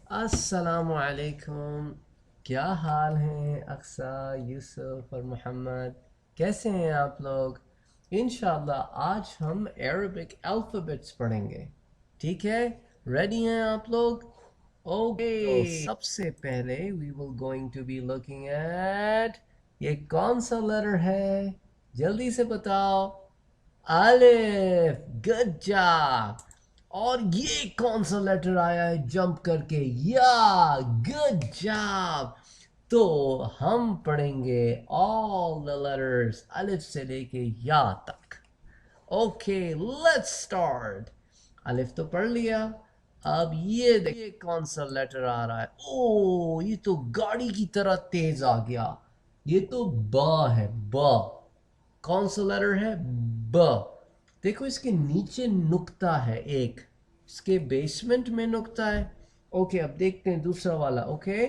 السلام علیکم. کیا حال ہیں اقصا، یوسف اور محمد؟ کیسے ہیں آپ لوگ؟ انشاءاللہ آج ہم عربک الفابیٹس پڑھیں گے. ٹھیک ہے، ریڈی ہیں آپ لوگ؟ اوکے، تو سب سے پہلے we will going to be looking at یہ کون سا لیٹر ہے؟ جلدی سے بتاؤ. الف. Good job. اور یہ کون سا لیٹر آیا ہے جمپ کر کے؟ یا. Good job. تو ہم پڑھیں گے all the letters الف سے لے کے یا تک. Okay let's start. الف تو پڑھ لیا. اب یہ دیکھیں کون سا لیٹر آ رہا ہے. او یہ تو گاڑی کی طرح تیز آ گیا. یہ تو با ہے. با. کون سا لیٹر ہے؟ ب. دیکھو اس کے نیچے نقطہ ہے ایک، اس کے بیسمنٹ میں نقطہ ہے. اوکے اب دیکھتے ہیں دوسرا والا. اوکے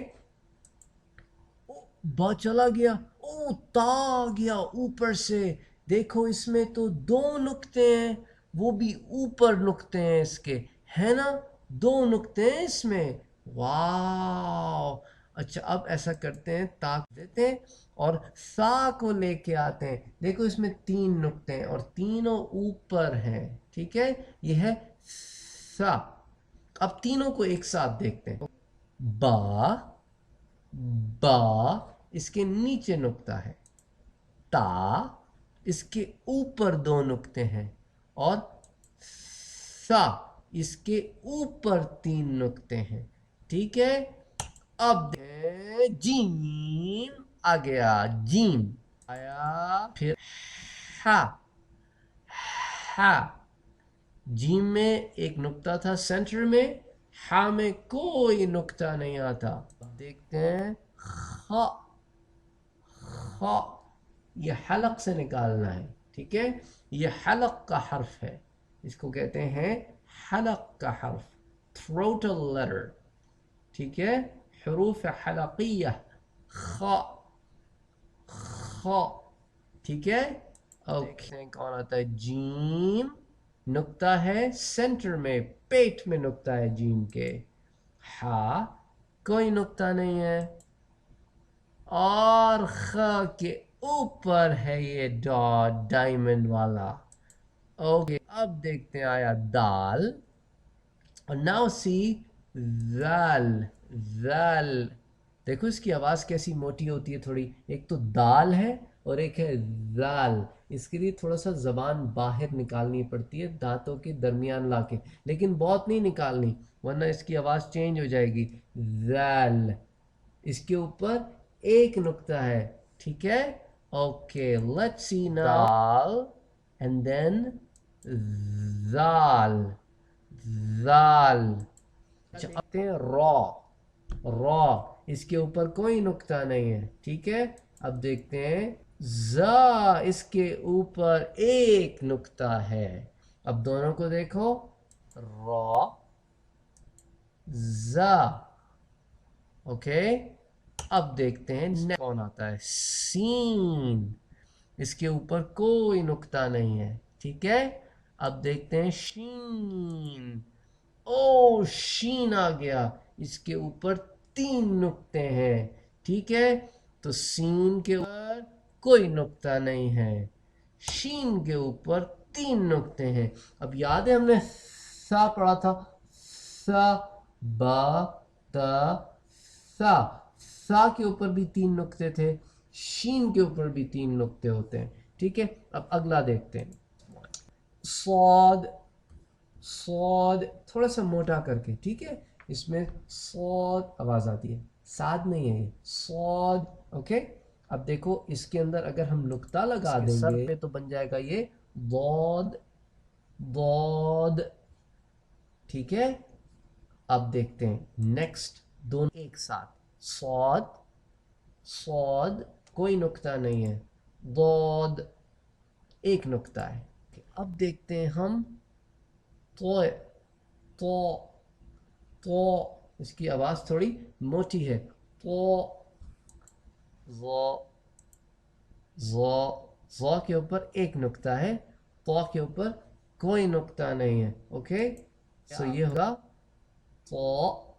با چلا گیا. او تا آ گیا اوپر سے. دیکھو اس میں تو دو نقطے ہیں، وہ بھی اوپر نقطے ہیں اس کے، ہے نا؟ دو نقطے ہیں اس میں. واو. اچھا اب ایسا کرتے ہیں، تا دیتے ہیں اور سا کو لے کے آتے ہیں. دیکھو اس میں تین نقطے ہیں اور تینوں اوپر ہیں. ٹھیک ہے، یہ ہے سا. اب تینوں کو ایک ساتھ دیکھتے ہیں. با. با. اس کے نیچے نقطہ ہے. تا. اس کے اوپر دو نقطے ہیں. اور سا. اس کے اوپر تین نقطے ہیں. ٹھیک ہے. اب جیم آ گیا. جیم آیا. پھر ہا. ہا. جیم میں ایک نقطہ تھا سینٹر میں، ہا میں کوئی نقطہ نہیں آتا. اب دیکھتے ہیں خا. خا. یہ حلق سے نکالنا ہے. ٹھیک ہے، یہ حلق کا حرف ہے، اس کو کہتے ہیں حلق کا حرف، throatal letter. ٹھیک ہے، حروف حلقیہ. خا. خا. ٹھیک ہے. اوکے کون آتا ہے؟ جیم. نقطہ ہے سینٹر میں، پیٹ میں نقطہ ہے جیم کے. ہا. کوئی نقطہ نہیں ہے. اور خ کے اوپر ہے یہ ڈاٹ ڈائمنڈ والا. اوکے اب دیکھتے ہیں آیا دال. اور ناؤ سی ذال. ذال. دیکھو اس کی آواز کیسی موٹی ہوتی ہے تھوڑی. ایک تو دال ہے اور ایک ہے ذال. اس کے لیے تھوڑا سا زبان باہر نکالنی پڑتی ہے دانتوں کے درمیان لا کے، لیکن بہت نہیں نکالنی ورنہ اس کی آواز چینج ہو جائے گی. ذال. اس کے اوپر ایک نقطہ ہے. ٹھیک ہے. اوکے لیٹس سی دال اینڈ دین ذال. ذال. آتے ہیں را. را. اس کے اوپر کوئی نقطہ نہیں ہے. ٹھیک ہے. اب دیکھتے ہیں زا. اس کے اوپر ایک نقطہ ہے. اب دونوں کو دیکھو، را زا. اوکے اب دیکھتے ہیں کون آتا ہے؟ سین. اس کے اوپر کوئی نقطہ نہیں ہے. ٹھیک ہے. اب دیکھتے ہیں شین. او شین آ گیا. اس کے اوپر تین نقطے ہیں. ٹھیک ہے. تو سین کے اوپر کوئی نقطہ نہیں ہے، شین کے اوپر تین نقطے ہیں. اب یاد ہے ہم نے سا پڑھا تھا، سا با تا سا. سا کے اوپر بھی تین نقطے تھے، شین کے اوپر بھی تین نقطے ہوتے ہیں. ٹھیک ہے. اب اگلا دیکھتے ہیں. صاد. صاد تھوڑا سا موٹا کر کے. ٹھیک ہے، اس میں صاد آواز آتی ہے، ساد نہیں ہے یہ، صاد. اوکے اب دیکھو اس کے اندر اگر ہم نقطہ لگا دیں گے سر پہ تو بن جائے گا یہ ضاد. ضاد. ٹھیک ہے. اب دیکھتے ہیں نیکسٹ دونوں ایک ساتھ. صاد. صاد کوئی نقطہ نہیں ہے. ضاد ایک نقطہ ہے. اب دیکھتے ہیں ہم تو. تو. تو اس کی آواز تھوڑی موٹی ہے. تو. ضا. ضا. ضا کے اوپر ایک نقطہ ہے، تو کے اوپر کوئی نقطہ نہیں ہے. اوکے سو یہ ہوگا تو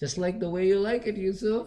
just like the way you like it, Yusuf.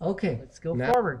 Okay, let's go forward.